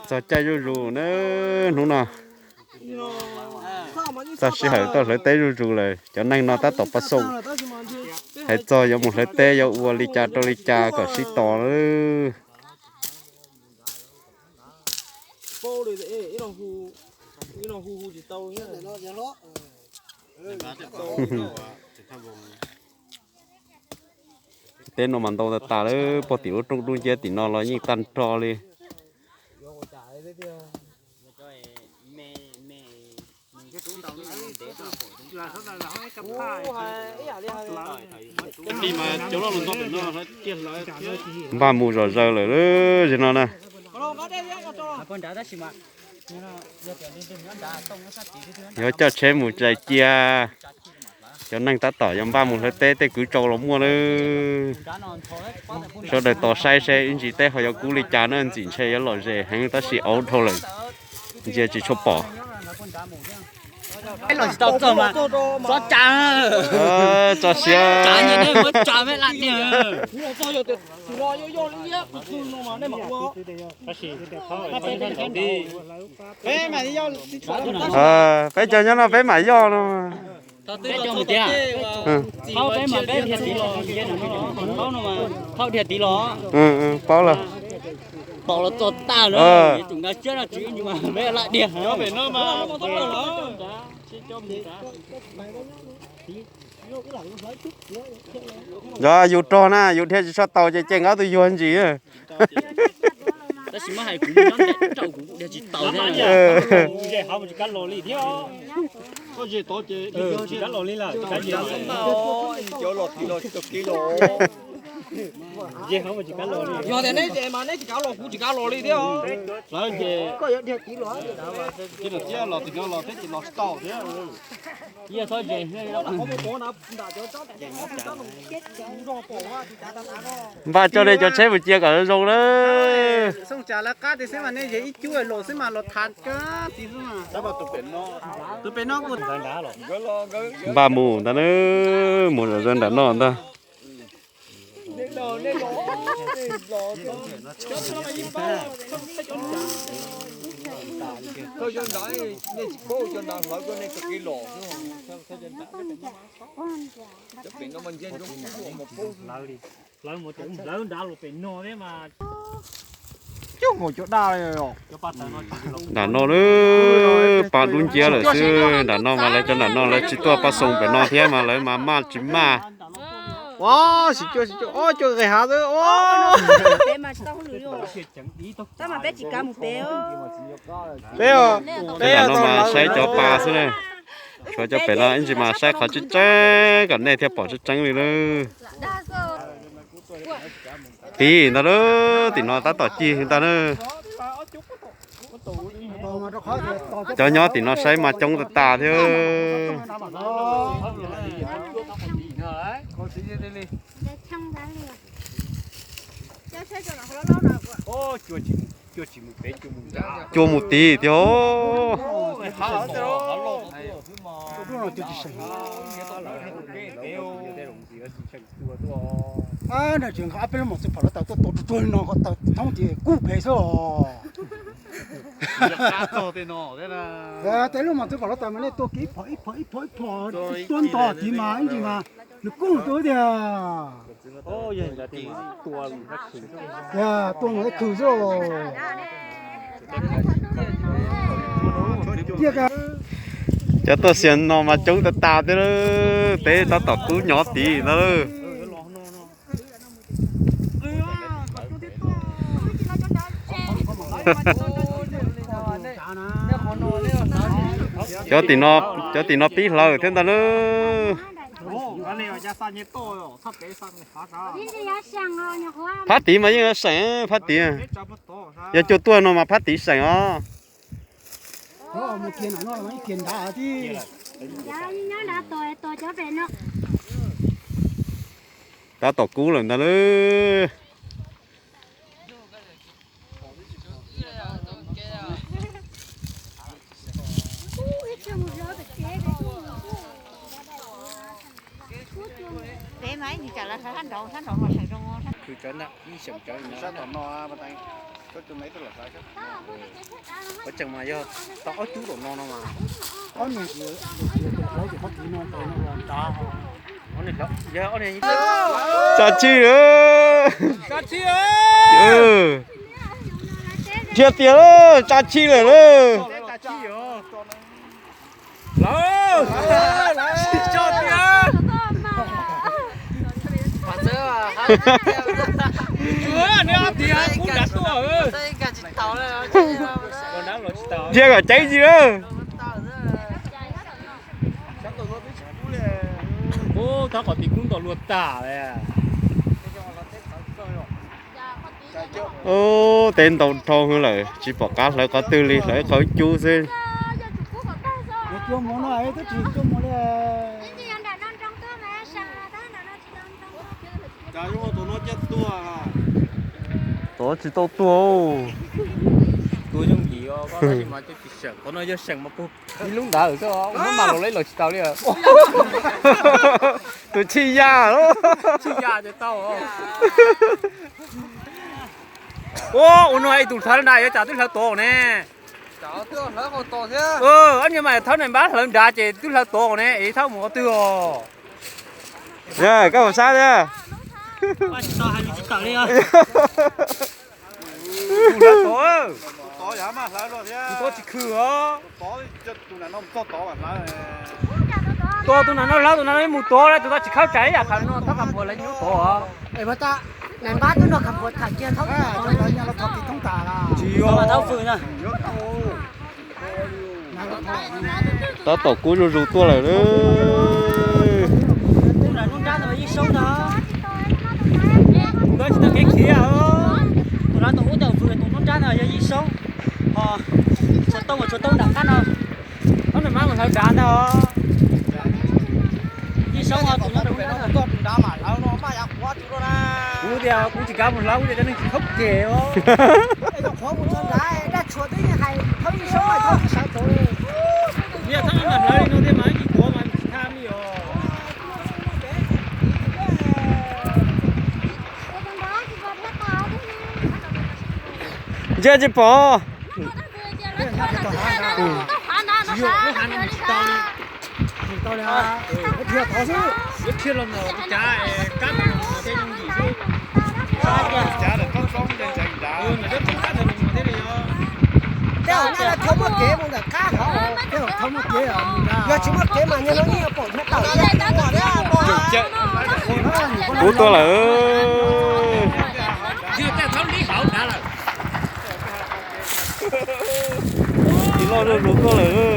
cho chơi rù nữa đúng nào ta sẽ hỏi tôi lấy té rùเลยcho nên nó ta tập bắt sung hay cho giống một lấy té giống uo li cha to li cha có xí to nữa tên nó mặn to ta nữa bỏ tiểu trong đuôi chơi thì nó là như tan trò đi đi mà chỗ nó luôn có nó chia lại ba mù rồi giờ rồi đó gì nó nè nhớ cho chế mù chạy chia cho nên ta tỏ trong ba mù hơi tê tê cứ trâu lắm mua nữa sau đây tỏ sai xe in chỉ tê họ có cú li cha nó anh chỉnh xe có lỗi gì hắn ta chỉ ấu thôi rồi giờ chỉ cho bỏ cái lò tao cơ mà cho chả cho xe chả như thế mới chả mới lặn đi phải cho nó phải mãi do nó bé cho một tí à thao bé mà bé thiệt tí lò thao nó mà thao thiệt tí lò bao là bảo là cho ta nữa chúng ta chết là chứ nhưng mà bé lại đi nó phải nó mà rồi dù trò na dù thế sao tàu chạy chạy ngáo tôi vô anh gì à ta chỉ mới hay cũng nó để trâu cũng để chỉ tàu thế vậy họ chỉ cắt lò lì theo có gì tốt chứ chỉ cắt lò lì là cái gì chỗ lò thì lò chục kilo vậy họ chỉ cắt lò lì giờ thì này mà này chỉ cắt lò cũng chỉ cắt lò lì theo nói về có gì thiệt chỉ lò cái được chứ lò thì nó lò thế chỉ lò tàu thế giờ thôi về ba cho đây cho chế một chia cả rồi đó xong trả là cá thì xem mà này vậy chú ấy lò xem mà lò thạt cá thì mà sao mà tụi bên nó cũng thằng đá rồi ba mù ta nữa mù rồi dân đã non ta thôi cho nói này cô cho nó nói con này cực kỳ lò chứ bình nó mình trên chúng một cô lấy một chỗ lấy đá lục bên nó đấy mà chứ ngồi chỗ đa rồi cho bắt nó đã non nữa ba đúng chia rồi chứ đã non mà lấy cho đã non lấy chỉ tua ba sông phải non thế mà lấy mà chỉ mà wow xịt chưa ôi chưa cái hả thôi ô bé mà tao không lười rồi tao mà bé chỉ cá một bé bé à cái đã non mà sai cho ba xí này cho phải là anh chỉ mà sai khó chứ trái còn này theo bỏ chứ trắng đi nữa tí nó đó thì nó ta tỏ chi người ta nữa cho nhỏ thì nó sai mà trông ta theo chua một tí theo à này trường học bên một số bảo là tao tôi nó có tao thông thì cú bể số cá to thế nó thế là à tới lúc mà tôi bảo là tao mà này tôi kỹ phơi tuần to thì mà anh chị mà nó cũng tôi đi à ô vậy là thì tua nó khử à tuần nó khử rồi cho tôi xem nó mà chúng ta thế đó thế ta tỏ cú nhỏ tí nó cho tí nó biết lời thế ta nữa phát tí mà như sẵn phát tí giờ cho tôi nó mà phát tí sẵn á một kiện nó mấy kiện đá đi ta tỏ cú lần ta nữa bé máy thì chả là tháng đầu mà thành trong khử cho nè đi sửa cho nó nó bắt tay ở chừng mà do tỏ chú đồ non đâu mà có nhiều gì lấy thì có kỹ năng tới nó làm đó ông này giờ ông này chả chi nữa Cá chi ơi. ừ chia tiền đó chả chi rồi đó ta chi rồi Lỡ. Cho tiền. Chúa nè tiền cũng đã to ơi. Còn đang lột tàu. chia cả cháy gì đó Ô, tao có tiền cũng có lột tả này. ô tên tàu thong hơn lại chỉ bỏ cá lại có tư lý lại có chú xin để cho món này tôi chỉ cho món này trời ơi tụi nó chết tua à đó chỉ tàu tua Tôi trong gì có gì mà tôi chỉ sợ, có nói cho sợ mà cô. Đi lúc đã ở sao? Muốn mà lấy lột tàu đi à? tôi chi ra đó Chi ra cho tao. Ô, 오늘 아이 둘 다른 나이 자 둘 또 오네. trời ơi nó còn to thế 아니 mà thằng này bán lần đã chị 둘 또 오네. 이 thằng mua tiêu. nha các bạn sao nha Tao hay bị tao đi à. 둘 또. to vậy mà lại rồi thế 또 지크어. to chết tụi nó to to mà lại 또 nó lao tụi nó mua to đấy, tụi nó chỉ khao cháy à, khao nó thằng cầm lấy nó to. ê bà ta này bát nó cầm bột thằng kia thấu cái đó nhà nó thật thì không tả là Tao mà thao phường nha. tao tổ cú rú rú tua lại đó Tụi nó nung ra rồi đi sông đó. Đó chỉ là cái kia à. Tụi nó tụi tao phường tụi nung ra rồi đi sông. Chuột tông đặt ăn rồi. Nó này mang thằng đá đó. Đi sông rồi tụi nó đúng rồi. đá mà lão nó mà yak quá chú nó Cú thì cú chỉ cá một lâu thì cho nên chỉ khóc kề thôi. khó một chân đá đã chuột đấy hay thấy sống mà thấy sáng tối Bây giờ thằng nó lấy nó thế mà chỉ có mà chỉ tham đi rồi. giờ chỉ bỏ tao là thiệt thật chứ Biết chưa lần nào cá cá nó thế nhưng gì chứ. chả được con sống trên trận đá Mà rất cá thì mình thế này thôi. đeo nó là thấu một kế một cá hả cái không có kế à mình giờ chỉ một kế mà như nó như bỏ hết tàu cú tua lại Chưa ta tháo lý hậu đã rồi. chỉ lo rú tua lại